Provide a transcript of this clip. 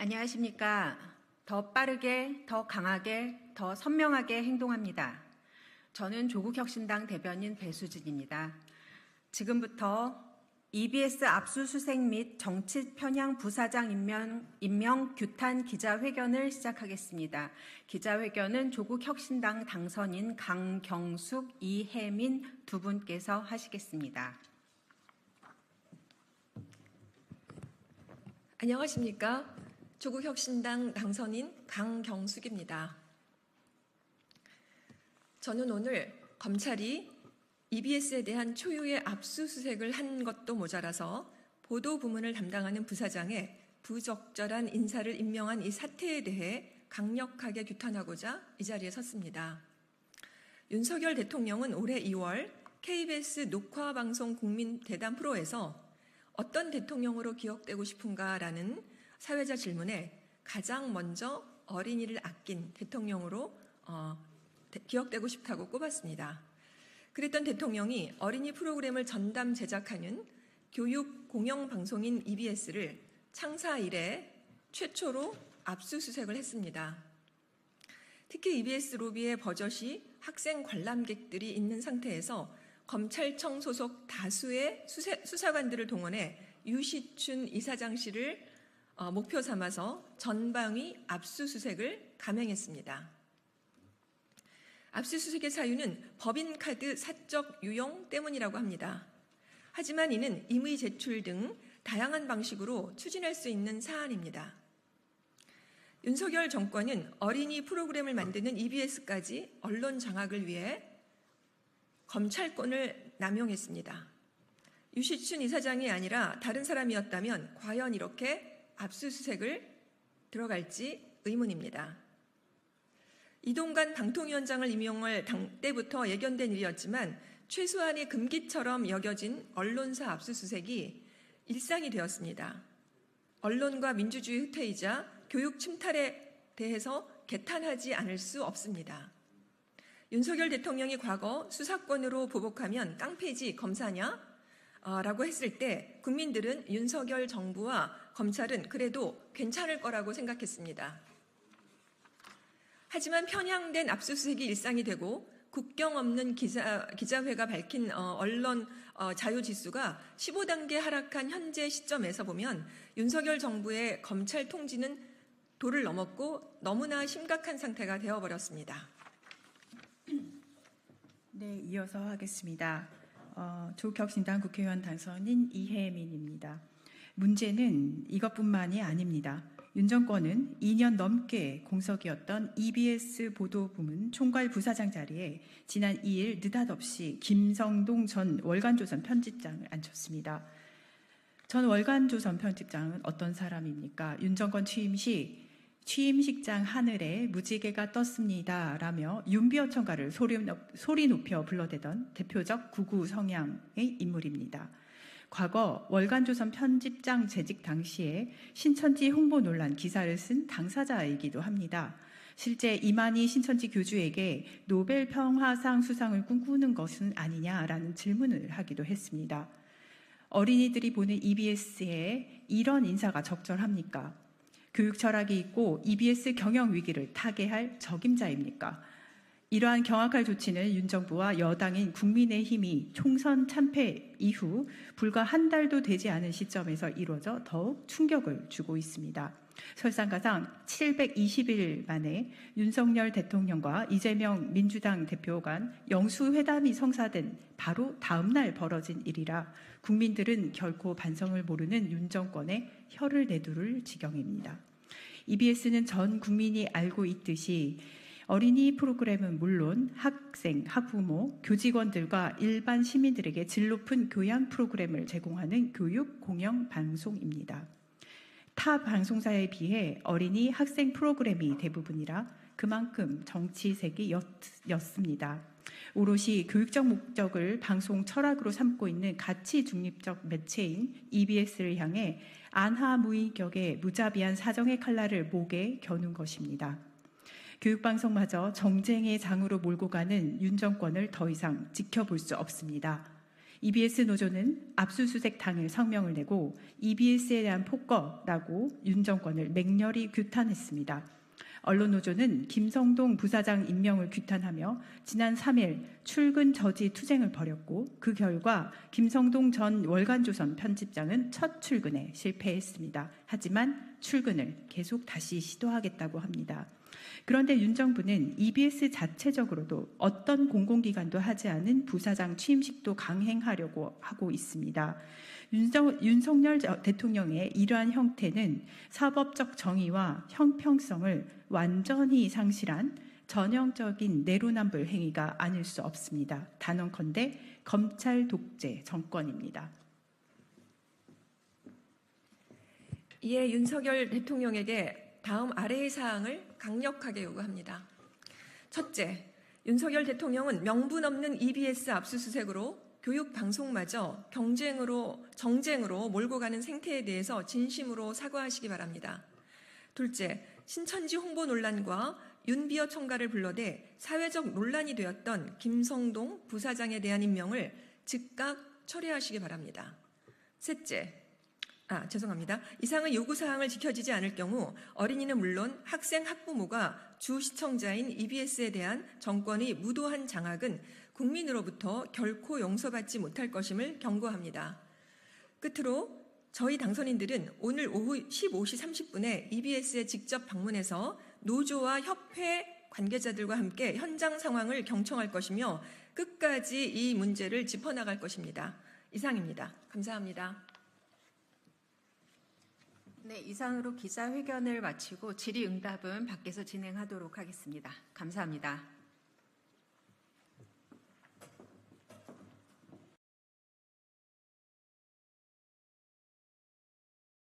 안녕하십니까. 더 빠르게, 더 강하게, 더 선명하게 행동합니다. 저는 조국혁신당 대변인 배수진입니다. 지금부터 EBS 압수수색 및 정치 편향 부사장 임명 규탄 기자회견을 시작하겠습니다. 기자회견은 조국혁신당 당선인 강경숙, 이혜민 두 분께서 하시겠습니다. 안녕하십니까. 조국혁신당 당선인 강경숙입니다. 저는 오늘 검찰이 EBS에 대한 초유의 압수수색을 한 것도 모자라서 보도 부문을 담당하는 부사장에 부적절한 인사를 임명한 이 사태에 대해 강력하게 규탄하고자 이 자리에 섰습니다. 윤석열 대통령은 올해 2월 KBS 녹화방송 국민대담 프로에서 어떤 대통령으로 기억되고 싶은가라는 사회자 질문에 가장 먼저 어린이를 아낀 대통령으로 기억되고 싶다고 꼽았습니다. 그랬던 대통령이 어린이 프로그램을 전담 제작하는 교육 공영방송인 EBS를 창사 이래 최초로 압수수색을 했습니다. 특히 EBS 로비의 버젓이 학생 관람객들이 있는 상태에서 검찰청 소속 다수의 수사관들을 동원해 유시춘 이사장실을 목표 삼아서 전방위 압수수색을 감행했습니다. 압수수색의 사유는 법인카드 사적 유용 때문이라고 합니다. 하지만 이는 임의 제출 등 다양한 방식으로 추진할 수 있는 사안입니다. 윤석열 정권은 어린이 프로그램을 만드는 EBS까지 언론 장악을 위해 검찰권을 남용했습니다. 유시춘 이사장이 아니라 다른 사람이었다면 과연 이렇게 압수수색을 들어갈지 의문입니다. 이동관 방통위원장을 임용할 당 때부터 예견된 일이었지만 최소한의 금기처럼 여겨진 언론사 압수수색이 일상이 되었습니다. 언론과 민주주의 후퇴이자 교육 침탈에 대해서 개탄하지 않을 수 없습니다. 윤석열 대통령이 과거 수사권으로 보복하면 깡패지 검사냐? 라고 했을 때 국민들은 윤석열 정부와 검찰은 그래도 괜찮을 거라고 생각했습니다. 하지만 편향된 압수수색이 일상이 되고 국경 없는 기자회가 밝힌 언론 자유지수가 15단계 하락한 현재 시점에서 보면 윤석열 정부의 검찰 통지는 도를 넘었고 너무나 심각한 상태가 되어버렸습니다. 네, 이어서 하겠습니다. 조국혁신당 국회의원 당선인 이혜민입니다. 문제는 이것뿐만이 아닙니다. 윤 정권은 2년 넘게 공석이었던 EBS 보도부문 총괄 부사장 자리에 지난 2일 느닷없이 김성동 전 월간조선 편집장을 앉혔습니다. 전 월간조선 편집장은 어떤 사람입니까? 윤 정권 취임식장 하늘에 무지개가 떴습니다 라며 윤비어 청가를 소리 높여 불러대던 대표적 구구 성향의 인물입니다. 과거 월간조선 편집장 재직 당시에 신천지 홍보 논란 기사를 쓴 당사자이기도 합니다. 실제 이만희 신천지 교주에게 노벨 평화상 수상을 꿈꾸는 것은 아니냐라는 질문을 하기도 했습니다. 어린이들이 보는 EBS에 이런 인사가 적절합니까? 교육 철학이 있고 EBS 경영 위기를 타개할 적임자입니까? 이러한 경악할 조치는 윤 정부와 여당인 국민의힘이 총선 참패 이후 불과 한 달도 되지 않은 시점에서 이루어져 더욱 충격을 주고 있습니다. 설상가상 720일 만에 윤석열 대통령과 이재명 민주당 대표 간 영수회담이 성사된 바로 다음 날 벌어진 일이라 국민들은 결코 반성을 모르는 윤 정권에 혀를 내두를 지경입니다. EBS는 전 국민이 알고 있듯이 어린이 프로그램은 물론 학생, 학부모, 교직원들과 일반 시민들에게 질 높은 교양 프로그램을 제공하는 교육 공영 방송입니다. 타 방송사에 비해 어린이 학생 프로그램이 대부분이라 그만큼 정치색이 였습니다. 오롯이 교육적 목적을 방송 철학으로 삼고 있는 가치 중립적 매체인 EBS를 향해 안하무인격의 무자비한 사정의 칼날을 목에 겨눈 것입니다. 교육방송마저 정쟁의 장으로 몰고 가는 윤 정권을 더 이상 지켜볼 수 없습니다. EBS 노조는 압수수색 당일 성명을 내고 EBS에 대한 폭거라고 윤 정권을 맹렬히 규탄했습니다. 언론노조는 김성동 부사장 임명을 규탄하며 지난 3일 출근 저지 투쟁을 벌였고 그 결과 김성동 전 월간조선 편집장은 첫 출근에 실패했습니다. 하지만 출근을 계속 다시 시도하겠다고 합니다. 그런데 윤 정부는 EBS 자체적으로도 어떤 공공기관도 하지 않은 부사장 취임식도 강행하려고 하고 있습니다. 윤석열 대통령의 이러한 형태는 사법적 정의와 형평성을 완전히 상실한 전형적인 내로남불 행위가 아닐 수 없습니다. 단언컨대 검찰 독재 정권입니다. 이에 윤석열 대통령에게 다음 아래의 사항을 강력하게 요구합니다. 첫째, 윤석열 대통령은 명분 없는 EBS 압수수색으로 교육 방송마저 정쟁으로 몰고 가는 생태에 대해서 진심으로 사과하시기 바랍니다. 둘째, 신천지 홍보 논란과 윤비어 청가를 불러대 사회적 논란이 되었던 김성동 부사장에 대한 임명을 즉각 철회하시기 바랍니다. 셋째, 이상의 요구사항을 지켜지지 않을 경우 어린이는 물론 학생, 학부모가 주 시청자인 EBS에 대한 정권의 무도한 장악은 국민으로부터 결코 용서받지 못할 것임을 경고합니다. 끝으로 저희 당선인들은 오늘 오후 15시 30분에 EBS에 직접 방문해서 노조와 협회 관계자들과 함께 현장 상황을 경청할 것이며 끝까지 이 문제를 짚어나갈 것입니다. 이상입니다. 감사합니다. 네, 이상으로 기자회견을 마치고 질의응답은 밖에서 진행하도록 하겠습니다. 감사합니다.